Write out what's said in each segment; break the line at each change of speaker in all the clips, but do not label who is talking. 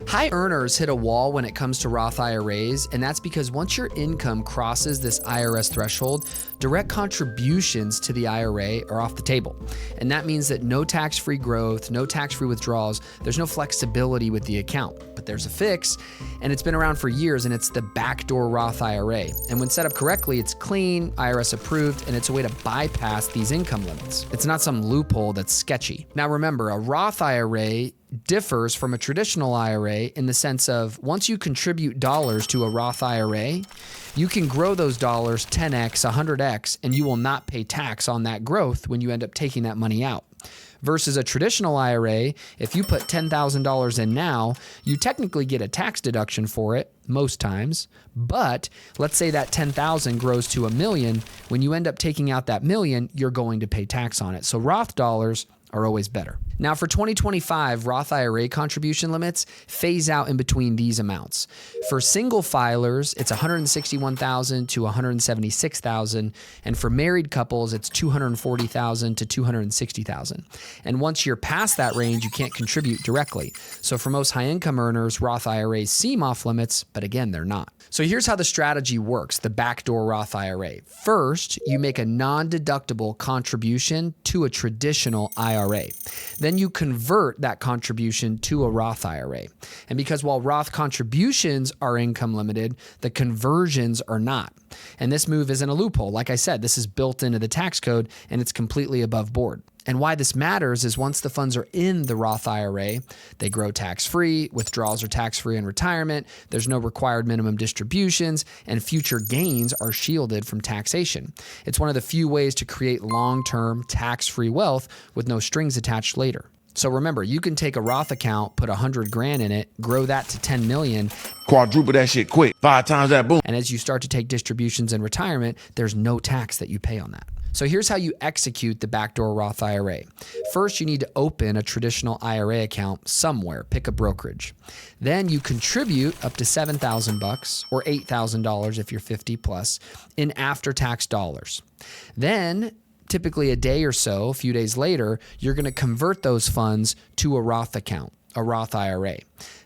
High earners hit a wall when it comes to Roth IRAs, and that's because once your income crosses this IRS threshold, direct contributions to the IRA are off the table. And that means that no tax-free growth, no tax-free withdrawals, there's no flexibility with the account. But there's a fix, and it's been around for years, and it's the Backdoor Roth IRA. And when set up correctly, it's clean, IRS-approved, and it's a way to bypass these income limits. It's not some loophole that's sketchy. Now remember, a Roth IRA differs from a traditional IRA in the sense of once you contribute dollars to a Roth IRA, you can grow those dollars 10x, 100x, and you will not pay tax on that growth when you end up taking that money out. Versus a traditional IRA, if you put $10,000 in now, you technically get a tax deduction for it most times, but let's say that $10,000 grows to $1 million. When you end up taking out that $1 million, you're going to pay tax on it. So Roth dollars are always better. Now for 2025, Roth IRA contribution limits phase out in between these amounts. For single filers, it's $161,000 to $176,000, and for married couples, it's $240,000 to $260,000. And once you're past that range, you can't contribute directly. So for most high-income earners, Roth IRAs seem off limits, but again, they're not. So here's how the strategy works, the Backdoor Roth IRA. First, you make a non-deductible contribution to a traditional IRA. Then you convert that contribution to a Roth IRA. And because while Roth contributions are income limited, the conversions are not. And this move isn't a loophole. Like I said, this is built into the tax code and it's completely above board. And why this matters is once the funds are in the Roth IRA, they grow tax-free, withdrawals are tax-free in retirement, there's no required minimum distributions, and future gains are shielded from taxation. It's one of the few ways to create long-term tax-free wealth with no strings attached later. So remember, you can take a Roth account, put 100 grand in it, grow that to 10 million,
quadruple that shit quick, 5 times that, boom.
And as you start to take distributions in retirement, there's no tax that you pay on that. So here's how you execute the Backdoor Roth IRA. First, you need to open a traditional IRA account somewhere, pick a brokerage. Then you contribute up to $7,000 or $8,000 if you're 50 plus in after-tax dollars. Then typically a day or so, a few days later, you're going to convert those funds to a Roth account, a Roth IRA.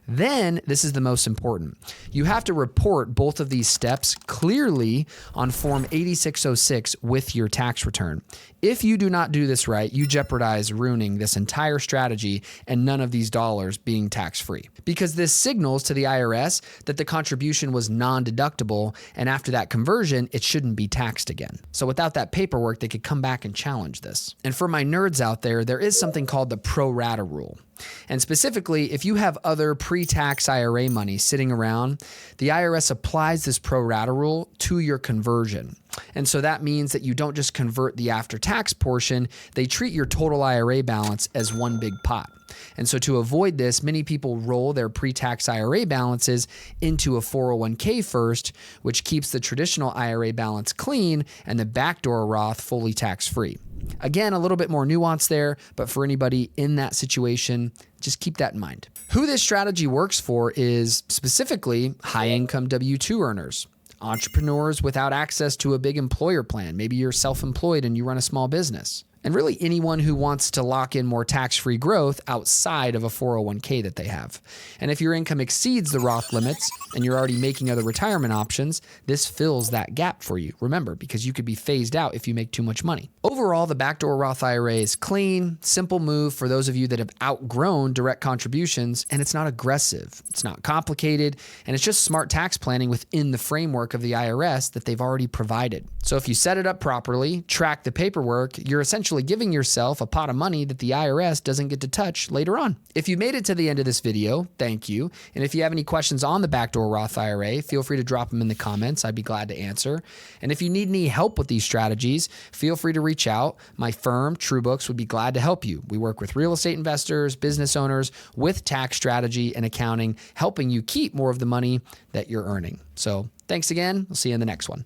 Then, this is the most important. You have to report both of these steps clearly on Form 8606 with your tax return. If you do not do this right, you jeopardize ruining this entire strategy and none of these dollars being tax-free. Because this signals to the IRS that the contribution was non-deductible, and after that conversion, it shouldn't be taxed again. So without that paperwork, they could come back and challenge this. And for my nerds out there is something called the pro rata rule. And specifically, if you have other pre-tax IRA money sitting around, the IRS applies this pro rata rule to your conversion. And so that means that you don't just convert the after-tax portion, they treat your total IRA balance as one big pot. And so to avoid this, many people roll their pre-tax IRA balances into a 401k first, which keeps the traditional IRA balance clean and the backdoor Roth fully tax-free. Again, a little bit more nuance there, but for anybody in that situation, just keep that in mind. Who this strategy works for is specifically high-income W-2 earners, entrepreneurs without access to a big employer plan. Maybe you're self-employed and you run a small business. And really anyone who wants to lock in more tax-free growth outside of a 401k that they have. And if your income exceeds the Roth limits and you're already making other retirement options, this fills that gap for you. Remember, because you could be phased out if you make too much money. Overall, the Backdoor Roth IRA is clean, simple move for those of you that have outgrown direct contributions, and it's not aggressive, it's not complicated, and it's just smart tax planning within the framework of the IRS that they've already provided. So if you set it up properly, track the paperwork, you're essentially giving yourself a pot of money that the IRS doesn't get to touch later on. If you made it to the end of this video, thank you. And if you have any questions on the Backdoor Roth IRA, feel free to drop them in the comments. I'd be glad to answer. And if you need any help with these strategies, feel free to reach out. My firm, TrueBooks, would be glad to help you. We work with real estate investors, business owners with tax strategy and accounting, helping you keep more of the money that you're earning. So thanks again. We'll see you in the next one.